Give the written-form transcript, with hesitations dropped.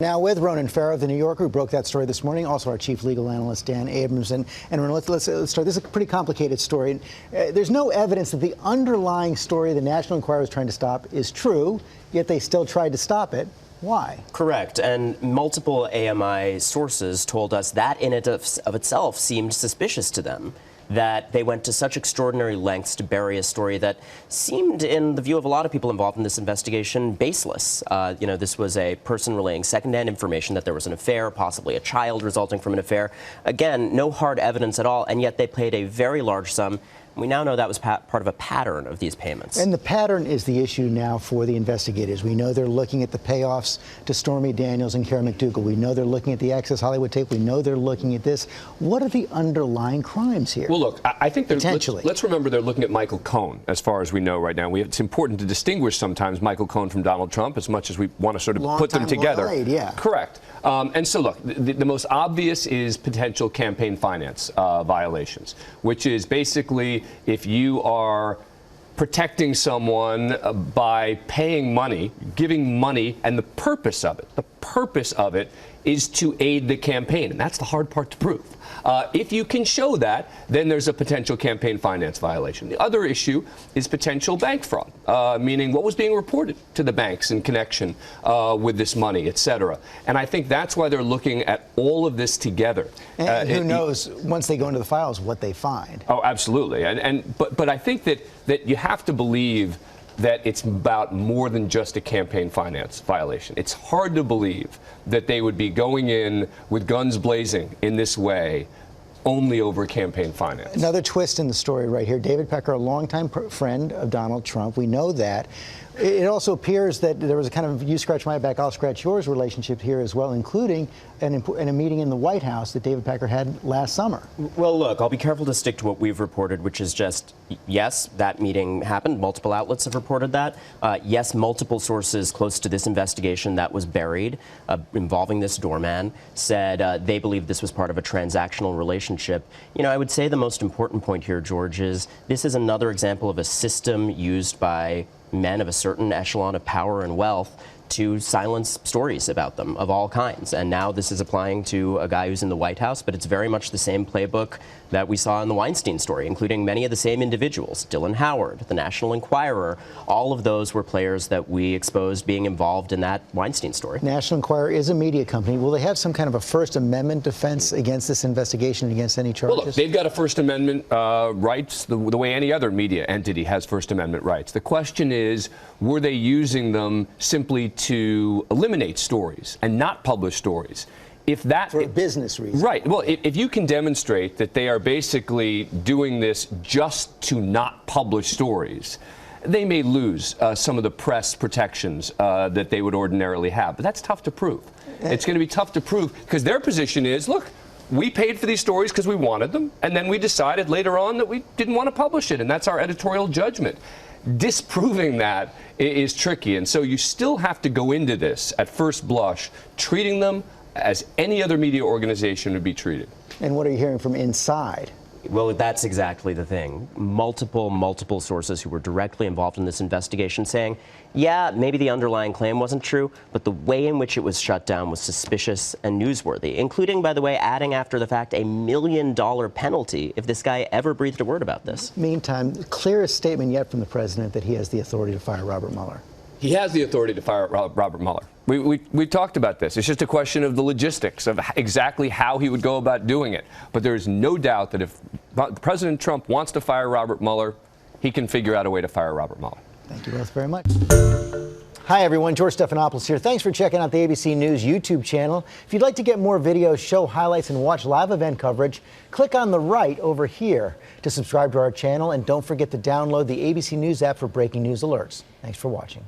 Now with Ronan Farrow, the New Yorker, who broke that story this morning, also our chief legal analyst, Dan Abrams. And Ronan, let's start. This is a pretty complicated story. There's no evidence that the underlying story the National Enquirer was trying to stop is true, yet they still tried to stop it. Why? Correct. And multiple AMI sources told us that in and of itself seemed suspicious to them, that they went to such extraordinary lengths to bury a story that seemed, in the view of a lot of people involved in this investigation, baseless. This was a person relaying secondhand information that there was an affair, possibly a child resulting from an affair. Again, no hard evidence at all, and yet they paid a very large sum. We now know that was part of a pattern of these payments. And the pattern is the issue now for the investigators. We know they're looking at the payoffs to Stormy Daniels and Karen McDougal. We know they're looking at the Access Hollywood tape. We know they're looking at this. What are the underlying crimes here? Well, look, I think potentially. Let's remember they're looking at Michael Cohen, as far as we know right now. It's important to distinguish sometimes Michael Cohen from Donald Trump, as much as we want to sort of put them together. Yeah. Correct. And so, look, the most obvious is potential campaign finance violations, which is basically if you are protecting someone by paying money, giving money, and the purpose of it is to aid the campaign. And that's the hard part to prove. If you can show that, then there's a potential campaign finance violation. The other issue is potential bank fraud, meaning what was being reported to the banks in connection with this money, et cetera. And I think that's why they're looking at all of this together. And who knows, once they go into the files, what they find. Oh, absolutely. But I think that you have to believe that it's about more than just a campaign finance violation. It's hard to believe that they would be going in with guns blazing in this way only over campaign finance. Another twist in the story right here. David Pecker, a longtime friend of Donald Trump. We know that. It also appears that there was a kind of you scratch my back, I'll scratch yours relationship here as well, including a meeting in the White House that David Pecker had last summer. Well, look, I'll be careful to stick to what we've reported, which is just, yes, that meeting happened. Multiple outlets have reported that. Yes, multiple sources close to this investigation that was buried involving this doorman said they believe this was part of a transactional relationship. I would say the most important point here, George, is this is another example of a system used by men of a certain echelon of power and wealth to silence stories about them of all kinds. And now this is applying to a guy who's in the White House, but it's very much the same playbook that we saw in the Weinstein story, including many of the same individuals. Dylan Howard, the National Enquirer, all of those were players that we exposed being involved in that Weinstein story. National Enquirer is a media company. Will they have some kind of a First Amendment defense against this investigation, against any charges? Well, look, they've got a First Amendment rights the way any other media entity has First Amendment rights. The question is, were they using them simply to eliminate stories and not publish stories? For a business reason. Right. Well, if you can demonstrate that they are basically doing this just to not publish stories, they may lose some of the press protections that they would ordinarily have. But that's tough to prove. It's going to be tough to prove because their position is, look, we paid for these stories because we wanted them, and then we decided later on that we didn't want to publish it, and that's our editorial judgment. Disproving that is tricky, and so you still have to go into this at first blush treating them as any other media organization would be treated. And what are you hearing from inside? Well, that's exactly the thing. Multiple sources who were directly involved in this investigation saying, yeah, maybe the underlying claim wasn't true, but the way in which it was shut down was suspicious and newsworthy, including, by the way, adding after the fact $1 million penalty if this guy ever breathed a word about this. Meantime, the clearest statement yet from the president that he has the authority to fire Robert Mueller. He has the authority to fire Robert Mueller. We've talked about this. It's just a question of the logistics of exactly how he would go about doing it. But there is no doubt that if President Trump wants to fire Robert Mueller, he can figure out a way to fire Robert Mueller. Thank you both very much. Hi, everyone. George Stephanopoulos here. Thanks for checking out the ABC News YouTube channel. If you'd like to get more videos, show highlights, and watch live event coverage, click on the right over here to subscribe to our channel. And don't forget to download the ABC News app for breaking news alerts. Thanks for watching.